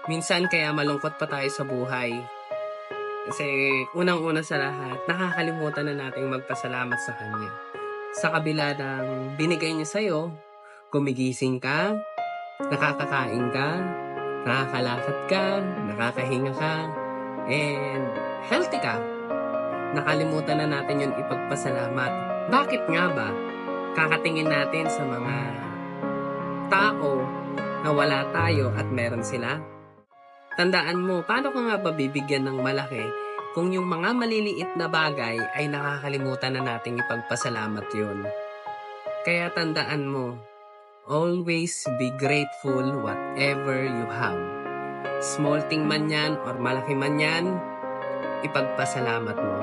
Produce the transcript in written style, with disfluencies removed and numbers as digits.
Minsan kaya malungkot pa tayo sa buhay. Kasi unang-una sa lahat, nakakalimutan na nating magpasalamat sa Kanya. Sa kabila ng binigay niya sa'yo, gumigising ka, nakakakain ka, nakakalakad ka, nakakahinga ka, and healthy ka. Nakalimutan na natin yun ipagpasalamat. Bakit nga ba? Kakatingin natin sa mga tao na wala tayo at meron sila. Tandaan mo, paano ka nga ba bibigyan ng malaki kung yung mga maliliit na bagay ay nakakalimutan na nating ipagpasalamat yun? Kaya tandaan mo, always be grateful whatever you have. Small thing man yan or malaki man yan, ipagpasalamat mo.